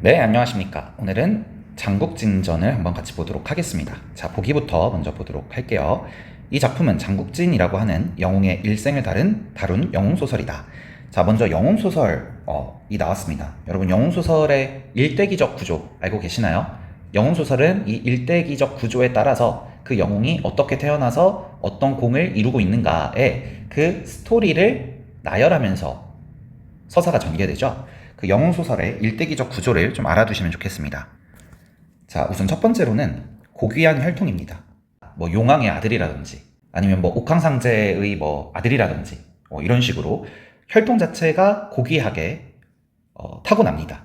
네, 안녕하십니까. 오늘은 장국진전을 한번 같이 보도록 하겠습니다. 자, 보기부터 먼저 보도록 할게요. 이 작품은 장국진이라고 하는 영웅의 일생을 다룬 영웅소설이다. 자, 먼저 영웅소설이 나왔습니다. 여러분, 영웅소설의 일대기적 구조 알고 계시나요? 영웅소설은 이 일대기적 구조에 따라서 그 영웅이 어떻게 태어나서 어떤 공을 이루고 있는가에 그 스토리를 나열하면서 서사가 전개되죠. 그 영웅소설의 일대기적 구조를 좀 알아두시면 좋겠습니다. 자, 우선 첫 번째로는 고귀한 혈통입니다. 뭐 용왕의 아들이라든지 아니면 뭐 옥황상제의 뭐 아들이라든지 이런 식으로 혈통 자체가 고귀하게 타고납니다.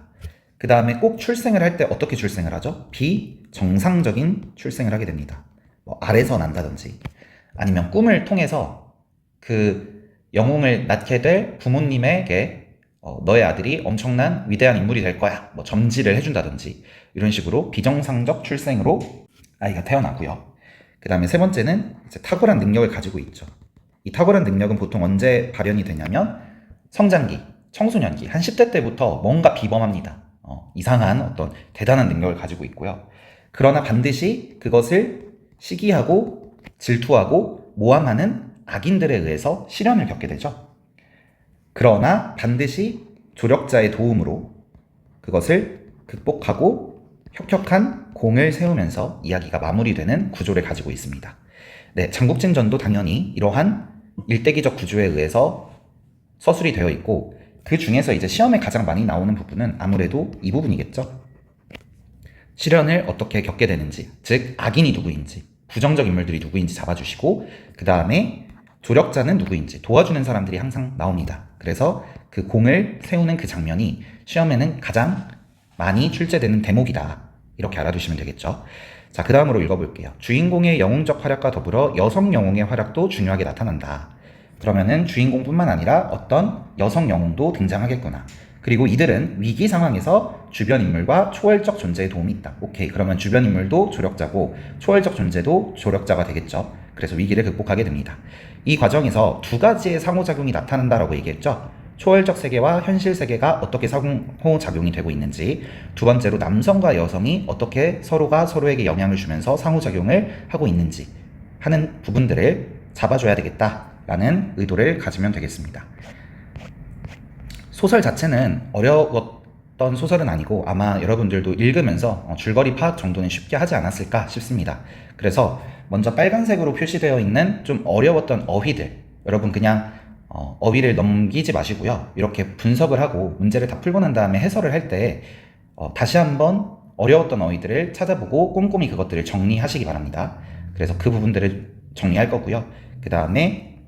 그 다음에 꼭 출생을 할 때 어떻게 출생을 하죠? 비정상적인 출생을 하게 됩니다. 뭐 알에서 난다든지 아니면 꿈을 통해서 그 영웅을 낳게 될 부모님에게 너의 아들이 엄청난 위대한 인물이 될 거야. 뭐 점지를 해준다든지 이런 식으로 비정상적 출생으로 아이가 태어나고요. 그 다음에 세 번째는 이제 탁월한 능력을 가지고 있죠. 이 탁월한 능력은 보통 언제 발현이 되냐면 성장기, 청소년기, 한 10대 때부터 뭔가 비범합니다. 이상한 어떤 대단한 능력을 가지고 있고요. 그러나 반드시 그것을 시기하고 질투하고 모함하는 악인들에 의해서 시련을 겪게 되죠. 그러나 반드시 조력자의 도움으로 그것을 극복하고 혁혁한 공을 세우면서 이야기가 마무리되는 구조를 가지고 있습니다. 네, 장국진전도 당연히 이러한 일대기적 구조에 의해서 서술이 되어 있고 그 중에서 이제 시험에 가장 많이 나오는 부분은 아무래도 이 부분이겠죠. 시련을 어떻게 겪게 되는지, 즉 악인이 누구인지, 부정적 인물들이 누구인지 잡아주시고 그 다음에 조력자는 누구인지 도와주는 사람들이 항상 나옵니다. 그래서 그 공을 세우는 그 장면이 시험에는 가장 많이 출제되는 대목이다. 이렇게 알아두시면 되겠죠. 자, 그 다음으로 읽어볼게요. 주인공의 영웅적 활약과 더불어 여성 영웅의 활약도 중요하게 나타난다. 그러면은 주인공뿐만 아니라 어떤 여성 영웅도 등장하겠구나. 그리고 이들은 위기 상황에서 주변 인물과 초월적 존재에 도움이 있다. 오케이. 그러면 주변 인물도 조력자고 초월적 존재도 조력자가 되겠죠. 그래서 위기를 극복하게 됩니다. 이 과정에서 두 가지의 상호작용이 나타난다라고 얘기했죠. 초월적 세계와 현실 세계가 어떻게 상호작용이 되고 있는지, 두 번째로 남성과 여성이 어떻게 서로가 서로에게 영향을 주면서 상호작용을 하고 있는지 하는 부분들을 잡아줘야 되겠다라는 의도를 가지면 되겠습니다. 소설 자체는 어려웠던 소설은 아니고 아마 여러분들도 읽으면서 줄거리 파악 정도는 쉽게 하지 않았을까 싶습니다. 그래서 먼저 빨간색으로 표시되어 있는 좀 어려웠던 어휘들, 여러분 그냥 어휘를 넘기지 마시고요. 이렇게 분석을 하고 문제를 다 풀고 난 다음에 해설을 할 때 다시 한번 어려웠던 어휘들을 찾아보고 꼼꼼히 그것들을 정리하시기 바랍니다. 그래서 그 부분들을 정리할 거고요. 그 다음에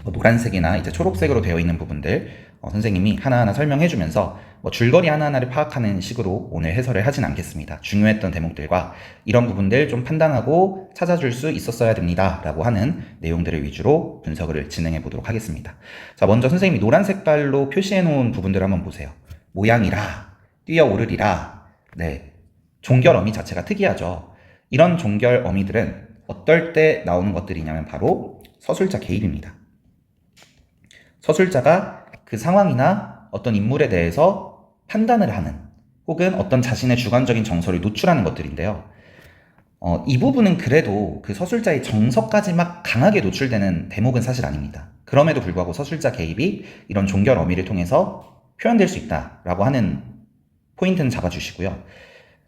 노란색이나 이제 초록색으로 되어 있는 부분들 선생님이 하나하나 설명해주면서 줄거리 하나하나를 파악하는 식으로 오늘 해설을 하진 않겠습니다. 중요했던 대목들과 이런 부분들 좀 판단하고 찾아줄 수 있었어야 됩니다. 라고 하는 내용들을 위주로 분석을 진행해 보도록 하겠습니다. 자, 먼저 선생님이 노란 색깔로 표시해 놓은 부분들을 한번 보세요. 모양이라, 뛰어오르리라, 네, 종결 어미 자체가 특이하죠. 이런 종결 어미들은 어떨 때 나오는 것들이냐면 바로 서술자 개입입니다. 서술자가 그 상황이나 어떤 인물에 대해서 판단을 하는 혹은 어떤 자신의 주관적인 정서를 노출하는 것들인데요. 이 부분은 그래도 그 서술자의 정서까지 막 강하게 노출되는 대목은 사실 아닙니다. 그럼에도 불구하고 서술자 개입이 이런 종결 어미를 통해서 표현될 수 있다라고 하는 포인트는 잡아주시고요.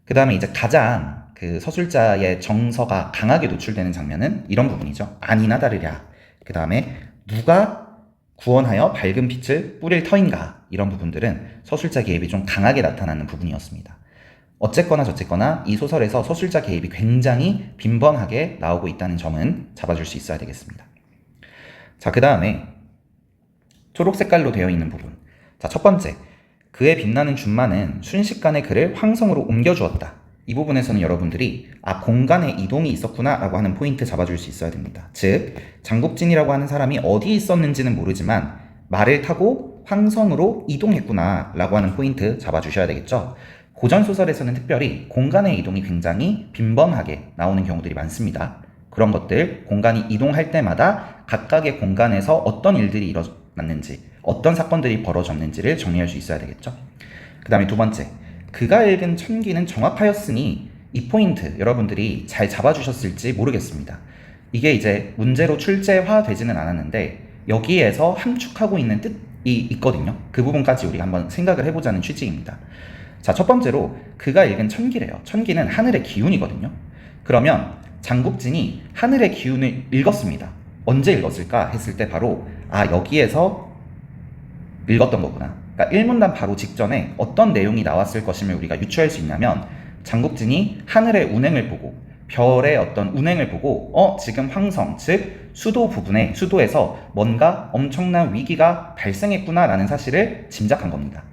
그 다음에 이제 가장 그 서술자의 정서가 강하게 노출되는 장면은 이런 부분이죠. 아니나 다르랴. 그 다음에 누가 구원하여 밝은 빛을 뿌릴 터인가, 이런 부분들은 서술자 개입이 좀 강하게 나타나는 부분이었습니다. 어쨌거나 저쨌거나 이 소설에서 서술자 개입이 굉장히 빈번하게 나오고 있다는 점은 잡아줄 수 있어야 되겠습니다. 자, 그 다음에 초록 색깔로 되어 있는 부분. 자, 첫 번째, 그의 빛나는 준마는 순식간에 그를 황성으로 옮겨주었다. 이 부분에서는 여러분들이 공간에 이동이 있었구나 라고 하는 포인트 잡아줄 수 있어야 됩니다. 즉, 장국진이라고 하는 사람이 어디에 있었는지는 모르지만 말을 타고 황성으로 이동했구나 라고 하는 포인트 잡아주셔야 되겠죠. 고전소설에서는 특별히 공간의 이동이 굉장히 빈번하게 나오는 경우들이 많습니다. 그런 것들, 공간이 이동할 때마다 각각의 공간에서 어떤 일들이 일어났는지, 어떤 사건들이 벌어졌는지를 정리할 수 있어야 되겠죠. 그 다음에 두 번째, 그가 읽은 천기는 정확하였으니 이 포인트 여러분들이 잘 잡아주셨을지 모르겠습니다. 이게 이제 문제로 출제화되지는 않았는데 여기에서 함축하고 있는 뜻이 있거든요. 그 부분까지 우리가 한번 생각을 해보자는 취지입니다. 자, 첫 번째로 그가 읽은 천기래요. 천기는 하늘의 기운이거든요. 그러면 장국진이 하늘의 기운을 읽었습니다. 언제 읽었을까 했을 때 바로 여기에서 읽었던 거구나. 그러니까 1문단 바로 직전에 어떤 내용이 나왔을 것임을 우리가 유추할 수 있냐면 장국진이 하늘의 운행을 보고 별의 어떤 운행을 보고 지금 황성, 즉 수도 부분에 수도에서 뭔가 엄청난 위기가 발생했구나 라는 사실을 짐작한 겁니다.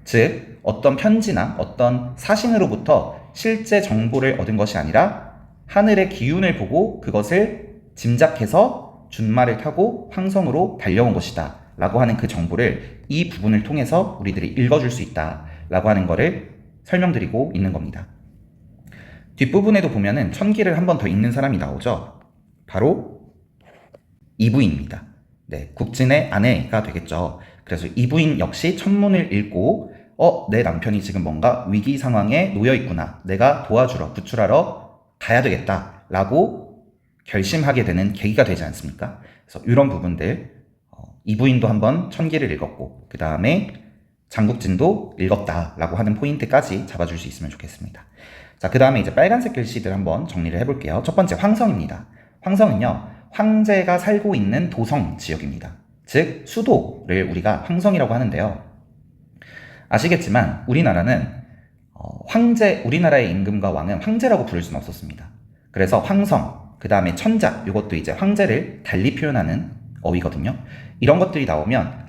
즉 어떤 편지나 어떤 사신으로부터 실제 정보를 얻은 것이 아니라 하늘의 기운을 보고 그것을 짐작해서 준말을 타고 황성으로 달려온 것이다 라고 하는 그 정보를 이 부분을 통해서 우리들이 읽어줄 수 있다 라고 하는 것을 설명드리고 있는 겁니다. 뒷부분에도 보면은 천기를 한 번 더 읽는 사람이 나오죠. 바로 이부인입니다. 네, 국진의 아내가 되겠죠. 그래서 이부인 역시 천문을 읽고 내 남편이 지금 뭔가 위기 상황에 놓여 있구나. 내가 도와주러, 구출하러 가야 되겠다 라고 결심하게 되는 계기가 되지 않습니까? 그래서 이런 부분들 이부인도 한번 천기를 읽었고 그 다음에 장국진도 읽었다라고 하는 포인트까지 잡아줄 수 있으면 좋겠습니다. 자, 그 다음에 이제 빨간색 글씨들 한번 정리를 해볼게요. 첫 번째 황성입니다. 황성은요, 황제가 살고 있는 도성 지역입니다. 즉 수도를 우리가 황성이라고 하는데요. 아시겠지만 우리나라는 우리나라의 임금과 왕은 황제라고 부를 수는 없었습니다. 그래서 황성, 그 다음에 천자, 이것도 이제 황제를 달리 표현하는 어휘거든요. 이런 것들이 나오면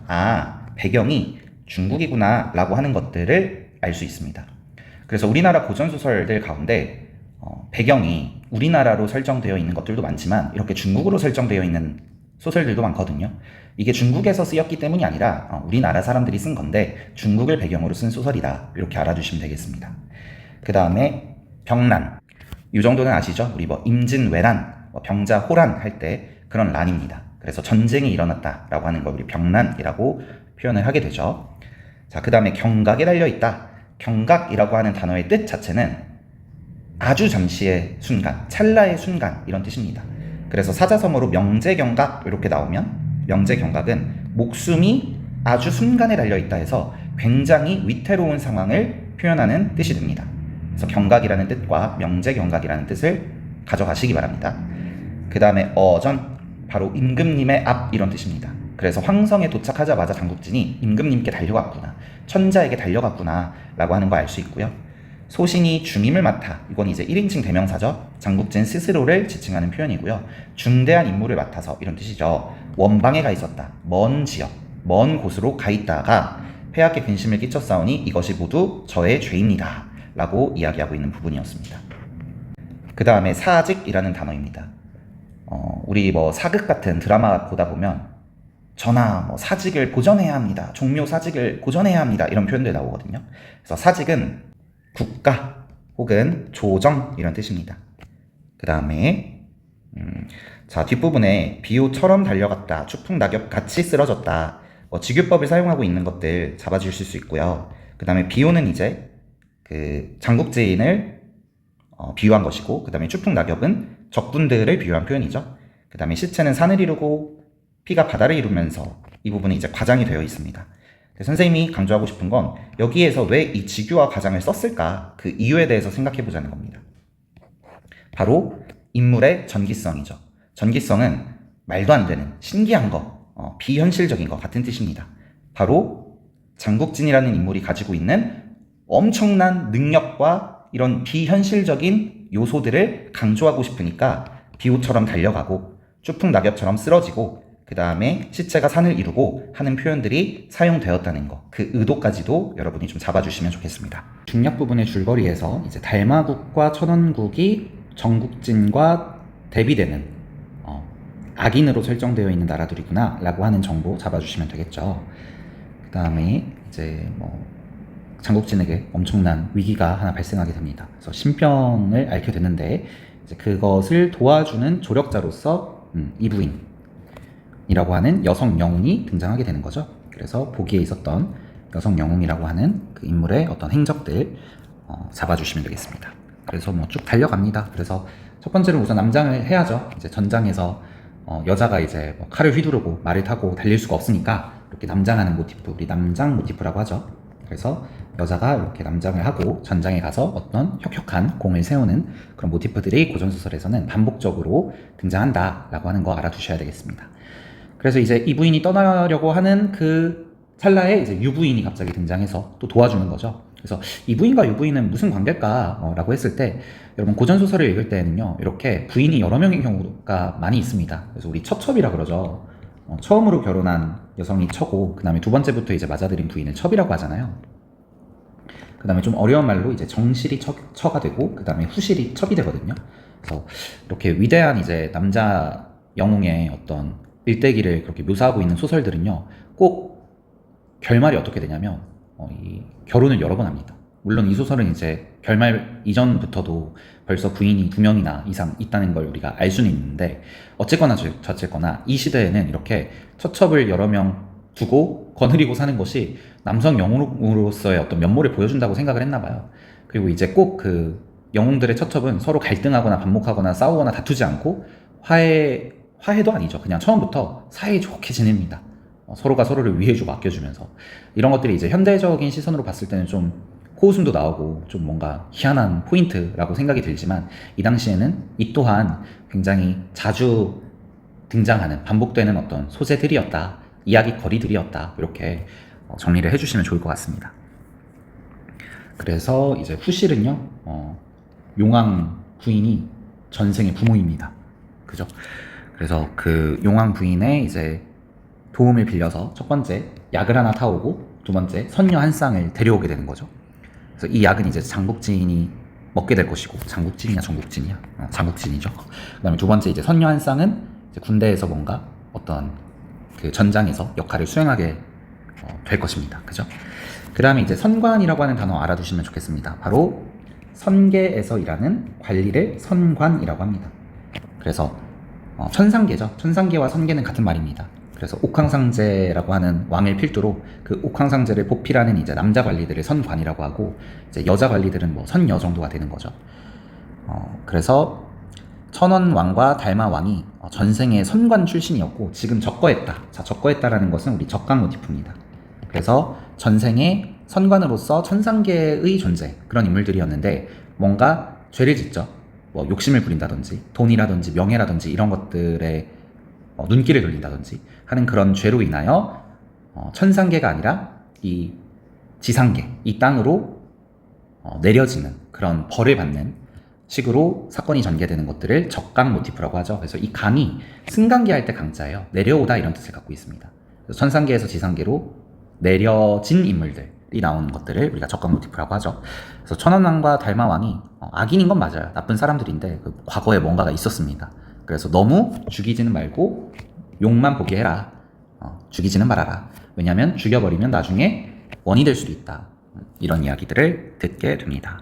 배경이 중국이구나 라고 하는 것들을 알 수 있습니다. 그래서 우리나라 고전소설들 가운데 배경이 우리나라로 설정되어 있는 것들도 많지만 이렇게 중국으로 설정되어 있는 소설들도 많거든요. 이게 중국에서 쓰였기 때문이 아니라 우리나라 사람들이 쓴 건데 중국을 배경으로 쓴 소설이다 이렇게 알아두시면 되겠습니다. 그 다음에 병란, 이 정도는 아시죠? 우리 임진왜란, 병자호란 할 때 그런 란입니다. 그래서 전쟁이 일어났다 라고 하는 걸 우리 병란이라고 표현을 하게 되죠. 자, 그 다음에 경각에 달려있다. 경각이라고 하는 단어의 뜻 자체는 아주 잠시의 순간, 찰나의 순간 이런 뜻입니다. 그래서 사자성어로 명제경각 이렇게 나오면 명제경각은 목숨이 아주 순간에 달려있다 해서 굉장히 위태로운 상황을 표현하는 뜻이 됩니다. 그래서 경각이라는 뜻과 명제경각이라는 뜻을 가져가시기 바랍니다. 그 다음에 어전, 바로 임금님의 앞 이런 뜻입니다. 그래서 황성에 도착하자마자 장국진이 임금님께 달려갔구나, 천자에게 달려갔구나 라고 하는 거 알 수 있고요. 소신이 중임을 맡아, 이건 이제 1인칭 대명사죠. 장국진 스스로를 지칭하는 표현이고요. 중대한 임무를 맡아서 이런 뜻이죠. 원방에 가 있었다, 먼 지역, 먼 곳으로 가 있다가 폐하께 근심을 끼쳤사오니 이것이 모두 저의 죄입니다 라고 이야기하고 있는 부분이었습니다. 그 다음에 사직이라는 단어입니다. 우리 사극 같은 드라마 보다 보면 전하 사직을 보전해야 합니다, 종묘 사직을 고전해야 합니다 이런 표현들 나오거든요. 그래서 사직은 국가 혹은 조정 이런 뜻입니다. 그 다음에 자, 뒷부분에 비호처럼 달려갔다, 추풍낙엽 같이 쓰러졌다, 직유법을 사용하고 있는 것들 잡아주실 수 있고요. 그 다음에 비호는 이제 그 장국진을 비유한 것이고, 그 다음에 추풍낙엽은 적군들을 비유한 표현이죠. 그 다음에 시체는 산을 이루고 피가 바다를 이루면서 이 부분이 이제 과장이 되어 있습니다. 선생님이 강조하고 싶은 건 여기에서 왜 이 직유와 과장을 썼을까, 그 이유에 대해서 생각해 보자는 겁니다. 바로 인물의 전기성이죠. 전기성은 말도 안 되는 신기한 거, 비현실적인 거 같은 뜻입니다. 바로 장국진이라는 인물이 가지고 있는 엄청난 능력과 이런 비현실적인 요소들을 강조하고 싶으니까 비호처럼 달려가고 추풍낙엽처럼 쓰러지고 그 다음에 시체가 산을 이루고 하는 표현들이 사용되었다는 거, 그 의도까지도 여러분이 좀 잡아주시면 좋겠습니다. 중략 부분의 줄거리에서 이제 달마국과 천원국이 정국진과 대비되는 악인으로 설정되어 있는 나라들이구나 라고 하는 정보 잡아주시면 되겠죠. 그 다음에 이제 장국진에게 엄청난 위기가 하나 발생하게 됩니다. 그래서 신병을 앓게 되는데 이제 그것을 도와주는 조력자로서 이부인이라고 하는 여성 영웅이 등장하게 되는 거죠. 그래서 보기에 있었던 여성 영웅이라고 하는 그 인물의 어떤 행적들 잡아주시면 되겠습니다. 그래서 뭐 쭉 달려갑니다. 그래서 첫 번째로 우선 남장을 해야죠. 이제 전장에서 여자가 이제 뭐 칼을 휘두르고 말을 타고 달릴 수가 없으니까 이렇게 남장하는 모티프, 우리 남장 모티프라고 하죠. 그래서 여자가 이렇게 남장을 하고 전장에 가서 어떤 혁혁한 공을 세우는 그런 모티프들이 고전소설에서는 반복적으로 등장한다라고 하는 거 알아두셔야 되겠습니다. 그래서 이제 이 부인이 떠나려고 하는 그 찰나에 이제 유부인이 갑자기 등장해서 또 도와주는 거죠. 그래서 이 부인과 유부인은 무슨 관계일까? 라고 했을 때 여러분 고전소설을 읽을 때는요 이렇게 부인이 여러 명의 경우가 많이 있습니다. 그래서 우리 처첩이라 그러죠. 처음으로 결혼한 여성이 처고 그 다음에 두 번째부터 이제 맞아들인 부인을 첩이라고 하잖아요. 그 다음에 좀 어려운 말로 이제 정실이 처가 되고 그 다음에 후실이 첩이 되거든요. 그래서 이렇게 위대한 이제 남자 영웅의 어떤 일대기를 그렇게 묘사하고 있는 소설들은요 꼭 결말이 어떻게 되냐면 이 결혼을 여러 번 합니다. 물론 이 소설은 이제 결말 이전부터도 벌써 부인이 2명이나 이상 있다는 걸 우리가 알 수는 있는데 어쨌거나 저쨌거나 이 시대에는 이렇게 처첩을 여러 명 두고 거느리고 사는 것이 남성 영웅으로서의 어떤 면모를 보여준다고 생각을 했나 봐요. 그리고 이제 꼭 그 영웅들의 처첩은 서로 갈등하거나 반목하거나 싸우거나 다투지 않고 화해도 아니죠. 그냥 처음부터 사이좋게 지냅니다. 서로가 서로를 위해주고 아껴주면서 이런 것들이 이제 현대적인 시선으로 봤을 때는 좀 코웃음도 나오고 좀 뭔가 희한한 포인트라고 생각이 들지만 이 당시에는 이 또한 굉장히 자주 등장하는 반복되는 어떤 소재들이었다, 이야기거리들이었다 이렇게 정리를 해주시면 좋을 것 같습니다. 그래서 이제 후실은요 용왕 부인이 전생의 부모입니다. 그죠? 그래서 그 용왕 부인의 이제 도움을 빌려서 첫 번째 약을 하나 타오고 두 번째 선녀 한 쌍을 데려오게 되는 거죠. 그래서 이 약은 이제 장국진이 먹게 될 것이고 장국진이냐 정국진이야? 장국진이죠. 그 다음에 두 번째 이제 선녀 한 쌍은 이제 군대에서 뭔가 어떤 그 전장에서 역할을 수행하게 될 것입니다. 그죠? 그 다음에 이제 선관이라고 하는 단어 알아두시면 좋겠습니다. 바로 선계에서 일하는 관리를 선관이라고 합니다. 그래서 천상계죠. 천상계와 선계는 같은 말입니다. 그래서 옥황상제라고 하는 왕을 필두로 그 옥황상제를 보필하는 이제 남자 관리들을 선관이라고 하고 이제 여자 관리들은 뭐 선여 정도가 되는 거죠. 그래서 천원왕과 달마왕이 전생의 선관 출신이었고 지금 적거했다. 자, 적거했다라는 것은 우리 적강 모티프입니다. 그래서 전생의 선관으로서 천상계의 존재 그런 인물들이었는데 뭔가 죄를 짓죠. 뭐 욕심을 부린다든지 돈이라든지 명예라든지 이런 것들에 눈길을 돌린다든지 하는 그런 죄로 인하여 천상계가 아니라 이 지상계, 이 땅으로 내려지는 그런 벌을 받는 식으로 사건이 전개되는 것들을 적강 모티프라고 하죠. 그래서 이 강이 승강계 할 때 강자예요. 내려오다 이런 뜻을 갖고 있습니다. 그래서 천상계에서 지상계로 내려진 인물들이 나오는 것들을 우리가 적강 모티프라고 하죠. 그래서 천원왕과 달마왕이 악인인 건 맞아요. 나쁜 사람들인데 그 과거에 뭔가가 있었습니다. 그래서 너무 죽이지는 말고 욕만 보게 해라. 죽이지는 말아라. 왜냐하면 죽여버리면 나중에 원이 될 수도 있다. 이런 이야기들을 듣게 됩니다.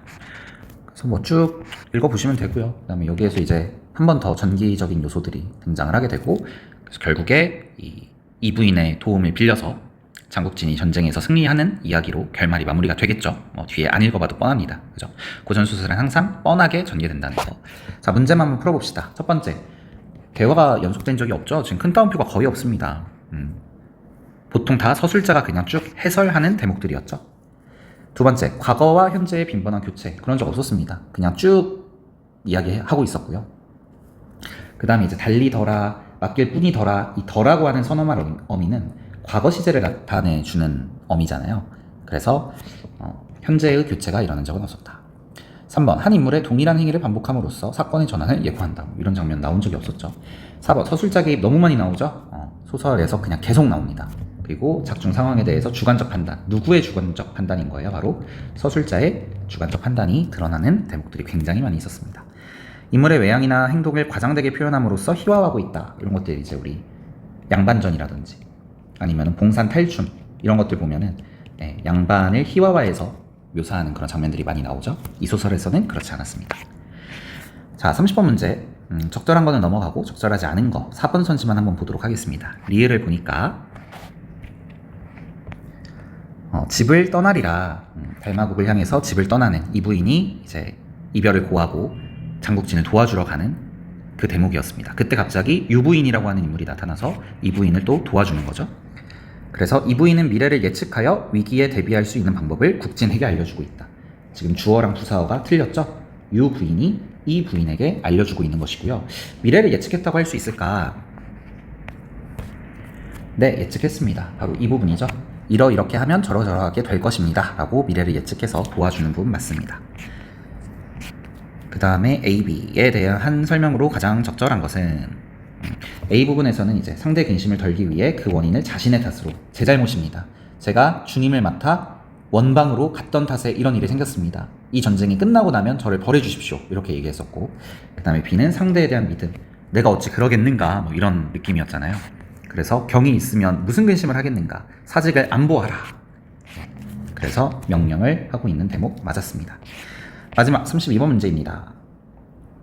그래서 뭐 쭉 읽어보시면 되고요. 그 다음에 여기에서 이제 한 번 더 전기적인 요소들이 등장을 하게 되고 그래서 결국에 이 부인의 도움을 빌려서 장국진이 전쟁에서 승리하는 이야기로 결말이 마무리가 되겠죠. 뒤에 안 읽어봐도 뻔합니다. 그죠? 고전소설은 항상 뻔하게 전개된다는 거. 자, 문제만 한번 풀어봅시다. 첫 번째, 대화가 연속된 적이 없죠. 지금 큰 따옴표가 거의 없습니다. 보통 다 서술자가 그냥 쭉 해설하는 대목들이었죠. 두 번째, 과거와 현재의 빈번한 교체. 그런 적 없었습니다. 그냥 쭉 이야기하고 있었고요. 그 다음에 이제 달리더라, 맡길 뿐이더라. 이 더라고 하는 선어말 어미는 과거 시제를 나타내주는 어미잖아요. 그래서 현재의 교체가 일어난 적은 없었다. 3번, 한 인물의 동일한 행위를 반복함으로써 사건의 전환을 예고한다. 이런 장면 나온 적이 없었죠. 4번, 서술자 개입 너무 많이 나오죠. 소설에서 그냥 계속 나옵니다. 그리고 작중 상황에 대해서 주관적 판단, 누구의 주관적 판단인 거예요? 바로 서술자의 주관적 판단이 드러나는 대목들이 굉장히 많이 있었습니다. 인물의 외양이나 행동을 과장되게 표현함으로써 희화화하고 있다. 이런 것들이 이제 우리 양반전이라든지 아니면 봉산 탈춤 이런 것들 보면은 양반을 희화화해서 묘사하는 그런 장면들이 많이 나오죠. 이 소설에서는 그렇지 않았습니다. 자, 30번 문제. 적절한 거는 넘어가고 적절하지 않은 거 4번 선지만 한번 보도록 하겠습니다. 리을을 보니까 집을 떠나리라. 달마국을 향해서 집을 떠나는 이 부인이 이제 이별을 고하고 장국진을 도와주러 가는 그 대목이었습니다. 그때 갑자기 유부인이라고 하는 인물이 나타나서 이 부인을 또 도와주는 거죠. 그래서 이 부인은 미래를 예측하여 위기에 대비할 수 있는 방법을 국진에게 알려주고 있다. 지금 주어랑 부사어가 틀렸죠? 유 부인이 이 부인에게 알려주고 있는 것이고요. 미래를 예측했다고 할 수 있을까? 네, 예측했습니다. 바로 이 부분이죠. 이렇게 하면 저러저러하게 될 것입니다 라고 미래를 예측해서 도와주는 부분 맞습니다. 그 다음에 A, B에 대한 설명으로 가장 적절한 것은 A 부분에서는 이제 상대 근심을 덜기 위해 그 원인을 자신의 탓으로 제 잘못입니다. 제가 주님을 맡아 원방으로 갔던 탓에 이런 일이 생겼습니다. 이 전쟁이 끝나고 나면 저를 벌해주십시오. 이렇게 얘기했었고, 그 다음에 B는 상대에 대한 믿음. 내가 어찌 그러겠는가 뭐 이런 느낌이었잖아요. 그래서 경이 있으면 무슨 근심을 하겠는가. 사직을 안보하라. 그래서 명령을 하고 있는 대목 맞았습니다. 마지막 32번 문제입니다.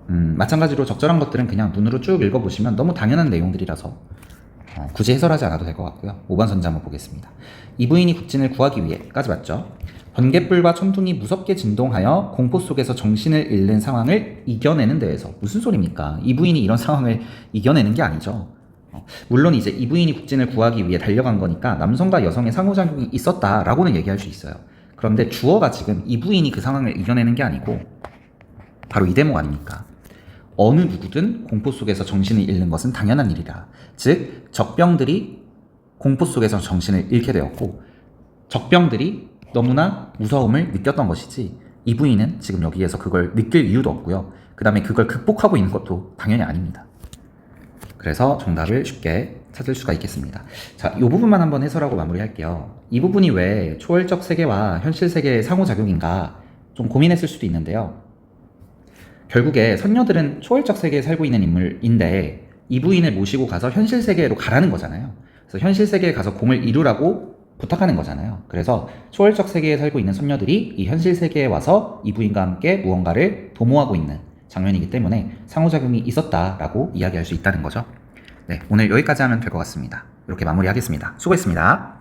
마찬가지로 적절한 것들은 그냥 눈으로 쭉 읽어보시면 너무 당연한 내용들이라서 굳이 해설하지 않아도 될 것 같고요. 5번 선지 한번 보겠습니다. 이 부인이 국진을 구하기 위해까지 맞죠? 번갯불과 천둥이 무섭게 진동하여 공포 속에서 정신을 잃는 상황을 이겨내는 데에서 무슨 소리입니까? 이 부인이 이런 상황을 이겨내는 게 아니죠. 물론 이제 이 부인이 국진을 구하기 위해 달려간 거니까 남성과 여성의 상호작용이 있었다라고는 얘기할 수 있어요. 그런데 주어가 지금 이 부인이 그 상황을 이겨내는 게 아니고 바로 이 대목 아닙니까? 어느 누구든 공포 속에서 정신을 잃는 것은 당연한 일이라. 즉 적병들이 공포 속에서 정신을 잃게 되었고 적병들이 너무나 무서움을 느꼈던 것이지 이 부인은 지금 여기에서 그걸 느낄 이유도 없고요. 그 다음에 그걸 극복하고 있는 것도 당연히 아닙니다. 그래서 정답을 쉽게 찾을 수가 있겠습니다. 자, 이 부분만 한번 해설하고 마무리할게요. 이 부분이 왜 초월적 세계와 현실 세계의 상호작용인가 좀 고민했을 수도 있는데요. 결국에 선녀들은 초월적 세계에 살고 있는 인물인데 이 부인을 모시고 가서 현실 세계로 가라는 거잖아요. 그래서 현실 세계에 가서 공을 이루라고 부탁하는 거잖아요. 그래서 초월적 세계에 살고 있는 선녀들이 이 현실 세계에 와서 이 부인과 함께 무언가를 도모하고 있는 장면이기 때문에 상호작용이 있었다라고 이야기할 수 있다는 거죠. 네, 오늘 여기까지 하면 될 것 같습니다. 이렇게 마무리하겠습니다. 수고했습니다.